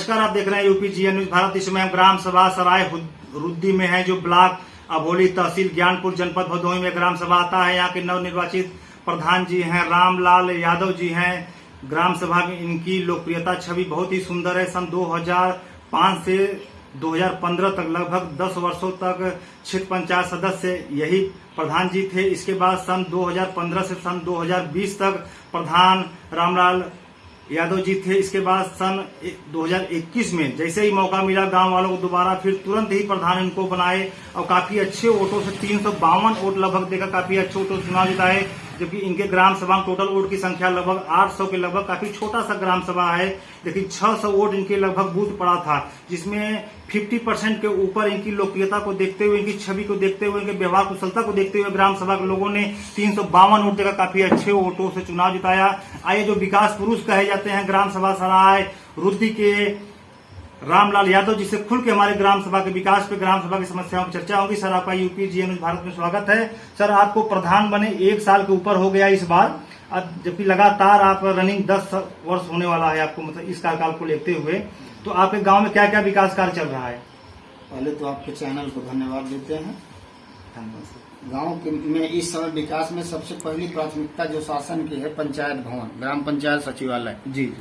नमस्कार, आप देख रहे हैं यूपी जीएन न्यूज भारत। इसमें हम ग्राम सभा सराय रुद्दी में है, जो ब्लॉक अभोली तहसील ज्ञानपुर जनपद भदोही में ग्राम सभा आता है। यहाँ के नवनिर्वाचित प्रधान जी हैं रामलाल यादव जी हैं। ग्राम सभा में इनकी लोकप्रियता छवि बहुत ही सुंदर है। सन 2005 से 2015 तक लगभग 10 वर्षों तक क्षेत्र पंचायत सदस्य यही प्रधान जी थे। इसके बाद सन 2015 से सन 2020 तक प्रधान रामलाल यादव जी थे। इसके बाद सन 2021 में जैसे ही मौका मिला गांव वालों को दोबारा फिर तुरंत ही प्रधान इनको बनाए और काफी अच्छे वोटों से 352 वोट लगभग देकर काफी अच्छे वोटों से चुनाव जिताए। जबकि इनके ग्राम सभा में टोटल वोट की संख्या लगभग 800 के लगभग, काफी छोटा सा ग्राम सभा है, लेकिन 600 वोट इनके लगभग बूथ पड़ा था, जिसमें 50% के ऊपर इनकी लोकप्रियता को देखते हुए, इनकी छवि को देखते हुए, इनके व्यवहार कुशलता को देखते हुए ग्राम सभा के लोगों ने 352 वोट देकर काफी अच्छे वोटों से चुनाव जिताया। आइए, जो विकास पुरुष कहे जाते हैं ग्राम सभा सराय रुद्दी के रामलाल यादव जी से खुल के हमारे ग्राम सभा के विकास पे, ग्राम सभा की समस्याओं की चर्चा होगी। सर, आपका यूपी जीएन न्यूज भारत में स्वागत है। सर, आपको प्रधान बने 1 साल के ऊपर हो गया इस बार, जबकि लगातार आप रनिंग 10 वर्ष होने वाला है आपको, मतलब इस कार्यकाल को लेते हुए, तो आपके गांव में क्या क्या विकास कार्य चल रहा है? पहले तो आपके चैनल को धन्यवाद देते हैं। गांव में इस समय विकास में सबसे पहली प्राथमिकता जो शासन की है, पंचायत भवन, ग्राम पंचायत सचिवालय। जी,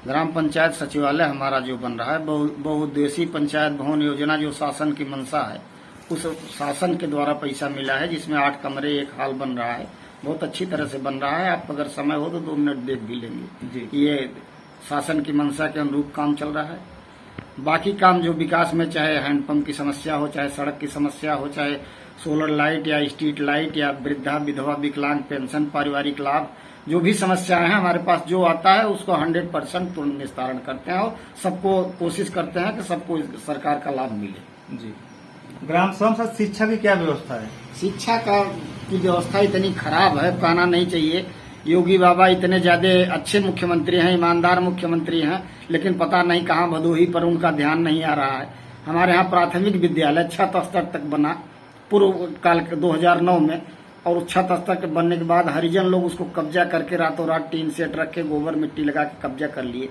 ग्राम पंचायत सचिवालय हमारा जो बन रहा है, बहुउद्देशीय पंचायत भवन योजना जो शासन की मंशा है, उस शासन के द्वारा पैसा मिला है, जिसमें 8 कमरे 1 हॉल बन रहा है। बहुत अच्छी तरह से बन रहा है। आप अगर समय हो तो 2 मिनट देख भी लेंगे जी। ये शासन की मंशा के अनुरूप काम चल रहा है। बाकी काम जो विकास में, चाहे हैंडपंप की समस्या हो, चाहे सड़क की समस्या हो, चाहे सोलर लाइट या स्ट्रीट लाइट या वृद्धा विधवा विकलांग पेंशन, पारिवारिक लाभ, जो भी समस्याएं हैं हमारे पास जो आता है उसको 100% तुरंत निस्तारण करते हैं और सबको कोशिश करते हैं कि सबको सरकार का लाभ मिले जी। ग्राम सभा में शिक्षा की क्या व्यवस्था है? शिक्षा की व्यवस्था इतनी खराब है, कहना नहीं चाहिए। योगी बाबा इतने ज्यादा अच्छे मुख्यमंत्री हैं, ईमानदार मुख्यमंत्री हैं, लेकिन पता नहीं कहाँ भदोही पर उनका ध्यान नहीं आ रहा है। हमारे यहाँ प्राथमिक विद्यालय 6 स्तर तक बना पूर्व काल के 2009 में, और 6 स्तर के बनने के बाद हरिजन लोग उसको कब्जा करके रातों रात टीन सेट रख के गोबर मिट्टी लगा के कब्जा कर लिए।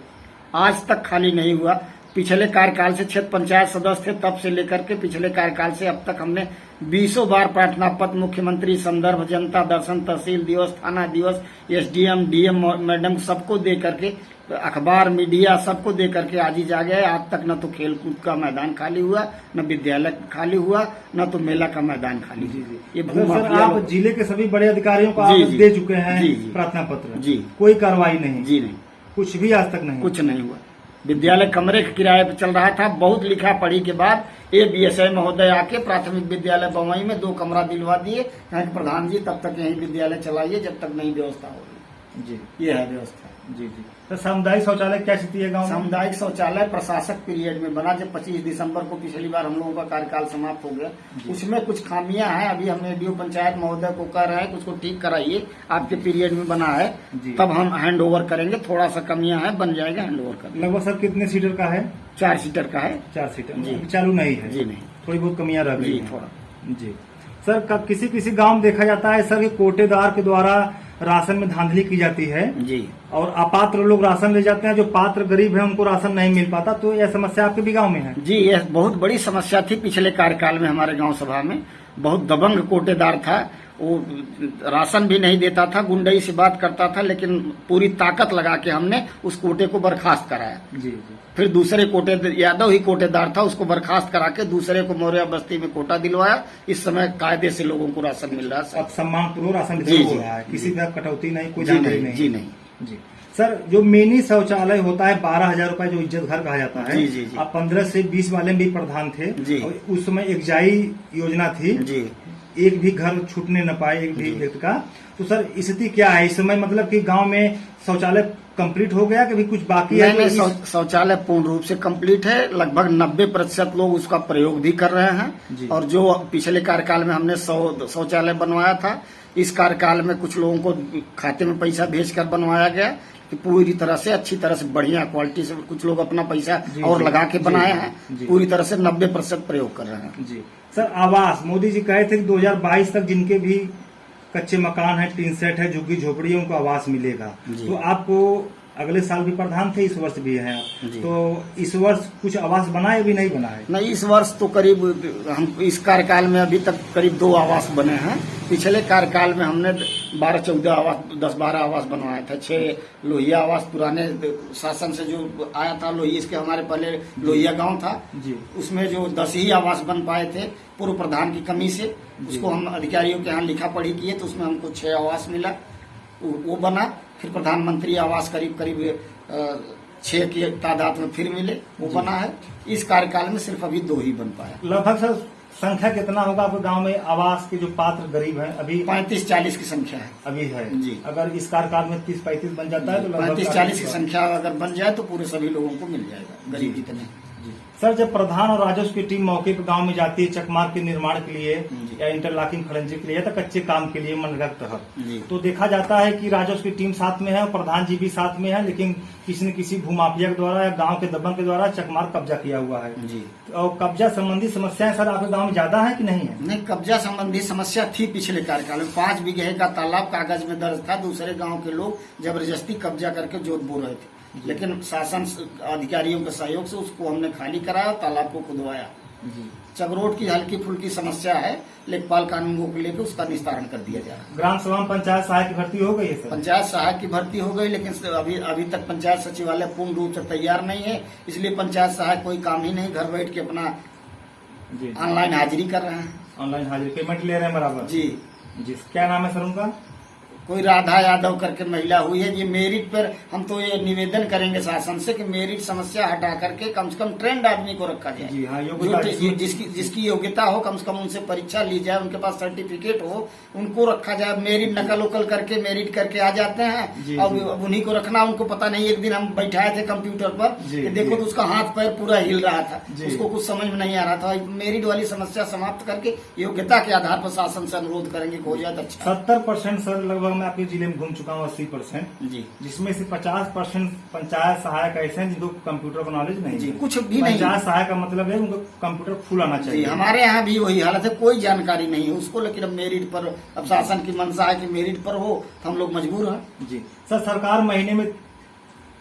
आज तक खाली नहीं हुआ। पिछले कार्यकाल से क्षेत्र पंचायत सदस्य थे, तब से लेकर के पिछले कार्यकाल से अब तक हमने 20 बार प्रार्थना पत्र, मुख्यमंत्री संदर्भ, जनता दर्शन, तहसील दिवस, थाना दिवस, एसडीएम डीएम मैडम सबको दे करके, अखबार मीडिया सबको दे करके आज ही जा गए। आज तक न तो खेलकूद का मैदान खाली हुआ, न विद्यालय खाली हुआ, न तो मेला का मैदान खाली। ये सर, आप जिले के सभी बड़े अधिकारियों को आप दे चुके हैं प्रार्थना पत्र जी, कोई कार्रवाई नहीं? जी नहीं, कुछ भी आज तक नहीं, कुछ नहीं हुआ। विद्यालय कमरे के किराए पर चल रहा था। बहुत लिखा पढ़ी के बाद बीएसआई महोदय आके प्राथमिक विद्यालय बम्बई में 2 कमरा दिलवा दिए। यहाँ के प्रधान जी तब तक यही विद्यालय चलाइए जब तक नई व्यवस्था होगी जी। ये है व्यवस्था जी जी। तो सामुदायिक शौचालय क्या स्थिति है गाँव में? सामुदायिक शौचालय प्रशासक पीरियड में बना, जब 25 दिसंबर को पिछली बार हम लोगों का कार्यकाल समाप्त हो गया। उसमें कुछ खामियां हैं। अभी हम एडीओ पंचायत महोदय को कह रहे हैं कि उसको ठीक कराइए, आपके पीरियड में बना है, तब हम हैंड ओवर करेंगे। थोड़ा सा कमियां हैं, बन जाएगा हैंड ओवर कर। लगभग सर कितने सीटर का है? 4 सीटर का है। 4 सीटर जी। चालू नहीं है जी? नहीं, थोड़ी बहुत कमियां रह गई थोड़ा जी। सर, किसी गांव में देखा जाता है सर कि कोटेदार के द्वारा राशन में धांधली की जाती है जी, और अपात्र लोग राशन ले जाते हैं, जो पात्र गरीब है उनको राशन नहीं मिल पाता। तो यह समस्या आपके भी गांव में है? जी, यह बहुत बड़ी समस्या थी पिछले कार्यकाल में। हमारे गांव सभा में बहुत दबंग कोटेदार था, वो राशन भी नहीं देता था, गुंडई से बात करता था, लेकिन पूरी ताकत लगा के हमने उस कोटे को बर्खास्त कराया जी। फिर दूसरे कोटे, यादव ही कोटेदार था, उसको बर्खास्त करा के दूसरे को मौर्या बस्ती में कोटा दिलवाया। इस समय कायदे से लोगों को राशन मिल रहा है। अब सम्मान पूर्वक राशन हो रहा है, किसी का कटौती नहीं, कोई जानकारी नहीं। जी नहीं जी। सर, जो मिनी शौचालय होता है 12,000 रूपये जो इज्जत घर कहा जाता है, जी। आप 15 से 20 वाले भी प्रधान थे जी। और उस समय एकजाई योजना थी जी, एक भी घर छूटने न पाए एक भी व्यक्ति का। तो सर, स्थिति क्या है इस समय? मतलब कि गांव में शौचालय कंप्लीट हो गया कि कुछ बाकी है? नहीं, शौचालय पूर्ण रूप से कंप्लीट है। लगभग 90% लोग उसका प्रयोग भी कर रहे हैं। और जो पिछले कार्यकाल में हमने 100 शौचालय बनवाया था, इस कार्यकाल में कुछ लोगों को खाते में पैसा भेजकर बनवाया गया कि पूरी तरह से अच्छी तरह से बढ़िया क्वालिटी से। कुछ लोग अपना पैसा और लगा के बनाए हैं। पूरी तरह से 90% प्रयोग कर रहे हैं जी। सर, आवास मोदी जी कहे थे कि 2022 तक जिनके भी कच्चे मकान है, टीन सेट है, झुग्गी झोपड़ी है, उनको आवास मिलेगा। तो आपको अगले साल भी प्रधान थे, इस वर्ष भी हैं आप, जी। तो इस वर्ष कुछ आवास बनाए भी नहीं बनाए? नहीं, इस वर्ष तो करीब हम इस कार्यकाल में अभी तक करीब 2 आवास बने हैं। पिछले कार्यकाल में हमने 12-14 आवास, 10-12 आवास बनवाए थे। 6 लोहिया आवास पुराने शासन से जो आया था, लोहिया इसके हमारे पहले लोहिया गांव था जी, उसमें जो 10 ही आवास बन पाए थे पूर्व प्रधान की कमी से। उसको हम अधिकारियों के यहाँ लिखा पढ़ी किए तो उसमें हमको 6 आवास मिला, वो बना। फिर प्रधानमंत्री आवास करीब 6 की तादाद में फिर मिले, वो बना है। इस कार्यकाल में सिर्फ अभी 2 ही बन पाया। लगभग सर संख्या कितना होगा आपके गांव में आवास के जो पात्र गरीब हैं? अभी 35-40 की संख्या है अभी है जी। अगर इस कार्यकाल में 30-35 बन जाता है तो लगभग 35-40 की संख्या अगर बन जाए तो पूरे सभी लोगों को मिल जाएगा, गरीब जितने। सर, जब प्रधान और राजस्व की टीम मौके पर गांव में जाती है चकमार्ग के निर्माण के लिए जी। या इंटरलॉकिंग खड़ंजे के लिए या तो कच्चे काम के लिए मनरेगा के तहत, जी। तो देखा जाता है कि राजस्व की टीम साथ में है और प्रधान जी भी साथ में है, लेकिन किसी न किसी भूमाफिया के द्वारा या गांव के दबंग के द्वारा चकमार्ग कब्जा किया हुआ है जी। और कब्जा संबंधी समस्याएं सर आपके गांव में ज्यादा है कि नहीं है? नहीं, कब्जा संबंधी समस्या थी पिछले कार्यकाल में। 5 बीघे का तालाब कागज में दर्ज था, दूसरे गांव के लोग जबरदस्ती कब्जा करके जोत बो रहे थे, लेकिन शासन अधिकारियों के सहयोग से उसको हमने खाली कराया, तालाब को खुदवाया। चगरोट की हल्की फुल्की समस्या है, लेखपाल कानूनों को लेकर उसका निस्तारण कर दिया जा रहा है। ग्राम सभा में पंचायत सहायक की भर्ती हो गई है सर? पंचायत सहायक की भर्ती हो गई, लेकिन अभी तक पंचायत सचिवालय पूर्ण रूप से तैयार नहीं है, इसलिए पंचायत सहायक कोई काम ही नहीं, घर बैठ के अपना ऑनलाइन हाजिरी कर रहे हैं। ऑनलाइन हाजिरी, पेमेंट ले रहे हैं बराबर? जी जी। क्या नाम है सर उनका? कोई राधा यादव करके महिला हुई है। ये मेरिट पर हम तो ये निवेदन करेंगे शासन से कि मेरिट समस्या हटा करके कम से कम ट्रेंड आदमी को रखा जाए। जी हाँ, योग्यता जिसकी योग्यता हो, कम से कम उनसे परीक्षा ली जाए, उनके पास सर्टिफिकेट हो, उनको रखा जाए। मेरिट नकल उकल करके मेरिट करके आ जाते हैं, अब उन्हीं को रखना। उनको पता नहीं, एक दिन हम बैठाए थे कंप्यूटर पर, देखो तो उसका हाथ पैर पूरा हिल रहा था, उसको कुछ समझ में नहीं आ रहा था। मेरिट वाली समस्या समाप्त करके योग्यता के आधार पर शासन से अनुरोध करेंगे कि हो जाए। 70% सर लगभग मैं आपके जिले में घूम चुका हूँ, 80%, जी, जिसमें से 50% पंचायत सहायक ऐसे हैं जिनको कंप्यूटर का नॉलेज नहीं जी, है। कुछ भी नहीं। पंचायत सहायक का मतलब है उनको कंप्यूटर फुल आना चाहिए। हमारे यहाँ भी वही हालत है, कोई जानकारी नहीं है उसको, लेकिन अब मेरिट पर, अब शासन की मंशा है कि मेरिट पर हो, तो हम लोग मजबूर हैं। जी सर, सरकार महीने में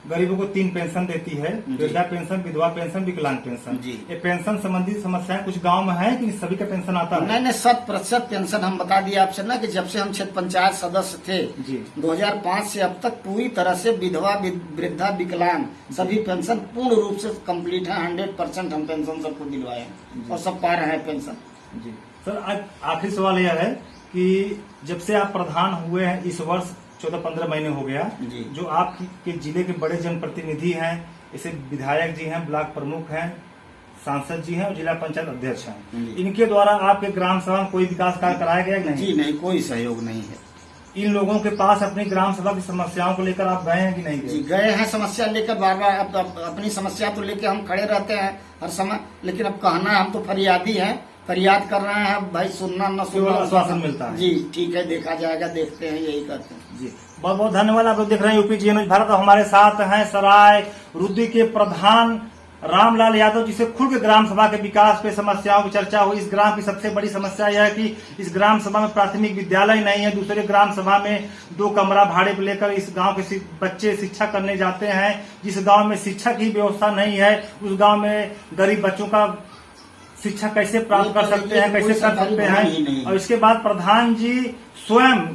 गरीबों को 3 पेंशन देती है, वृद्धा पेंशन, विधवा पेंशन, विकलांग पेंशन। जी। ये पेंशन संबंधी समस्याएं कुछ गांव में है कि सभी का पेंशन आता है? नहीं, 100% पेंशन हम बता दिए आपसे ना कि जब से हम क्षेत्र पंचायत सदस्य थे जी, 2005 से अब तक पूरी तरह से विधवा, वृद्धा, विकलांग सभी पेंशन पूर्ण रूप से कंप्लीट है। 100% हम पेंशन सबको दिलवाए हैं और सब पा रहे हैं पेंशन। जी सर, आज आखिरी सवाल यह है कि जब से आप प्रधान हुए हैं, इस वर्ष 14-15 महीने हो गया, जो आपके जिले के बड़े जनप्रतिनिधि हैं, जैसे विधायक जी हैं, ब्लॉक प्रमुख हैं, सांसद जी हैं और जिला पंचायत अध्यक्ष हैं, इनके द्वारा आपके ग्राम सभा में कोई विकास कार्य कराया गया नहीं? जी नहीं, कोई सहयोग नहीं है। इन लोगों के पास अपनी ग्राम सभा की समस्याओं को लेकर आप गए हैं कि नहीं गए? जी गए हैं, समस्या लेकर बार बार। अब अपनी समस्या तो लेकर हम खड़े रहते हैं हर समय, लेकिन अब कहना है हम तो फरियादी हैं, फरियाद कर रहे हैं, भाई सुनना न सुनना, आश्वासन मिलता है। जी ठीक है, देखा जाएगा, देखते हैं, यही करते हैं। जी, बहुत बहुत धन्यवाद। आप लोग देख रहे हैं यूपी न्यूज भारत। हमारे साथ हैं सराय रुद्दी के प्रधान रामलाल यादव, जिसे खुल के ग्राम सभा के विकास पे समस्याओं की चर्चा हुई। इस ग्राम की सबसे बड़ी समस्या यह है कि इस ग्राम सभा में प्राथमिक विद्यालय नहीं है। दूसरे ग्राम सभा में 2 कमरा भाड़े पर लेकर इस गांव के बच्चे शिक्षा करने जाते हैं। जिस गांव में शिक्षा की व्यवस्था नहीं है, उस गांव में गरीब बच्चों का शिक्षा कैसे प्राप्त कर सकते हैं, कैसे कर सकते हैं? और इसके बाद प्रधान जी स्वयं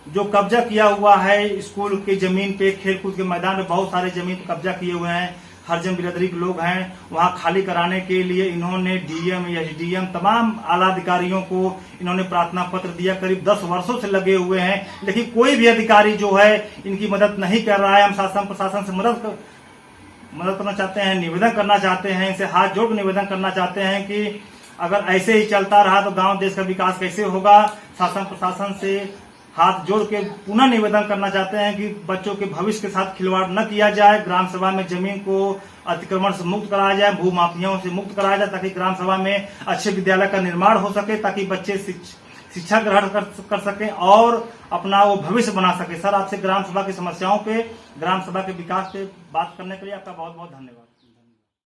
जो कब्जा किया हुआ है स्कूल की जमीन पे, खेलकूद के मैदान में बहुत सारे जमीन पे कब्जा किए हुए हैं, हरिजन बिरादरी के लोग हैं, वहां खाली कराने के लिए इन्होंने डीएम, एसडीएम, तमाम आला अधिकारियों को इन्होंने प्रार्थना पत्र दिया। करीब 10 वर्षों से लगे हुए हैं, लेकिन कोई भी अधिकारी जो है इनकी मदद नहीं कर रहा है। हम शासन प्रशासन से मदद करना चाहते हैं, निवेदन करना चाहते हैं, इनसे हाथ जोड़ निवेदन करना चाहते हैं कि अगर ऐसे ही चलता रहा तो गांव देश का विकास कैसे होगा। शासन प्रशासन से हाथ जोड़ के पुनः निवेदन करना चाहते हैं कि बच्चों के भविष्य के साथ खिलवाड़ न किया जाए, ग्राम सभा में जमीन को अतिक्रमण से मुक्त कराया जाए, भू माफियाओं से मुक्त कराया जाए, ताकि ग्राम सभा में अच्छे विद्यालय का निर्माण हो सके, ताकि बच्चे शिक्षा ग्रहण कर सकें और अपना वो भविष्य बना सके। सर, आपसे ग्राम सभा की समस्याओं पे, ग्राम सभा के विकास पे बात करने के लिए आपका बहुत बहुत धन्यवाद।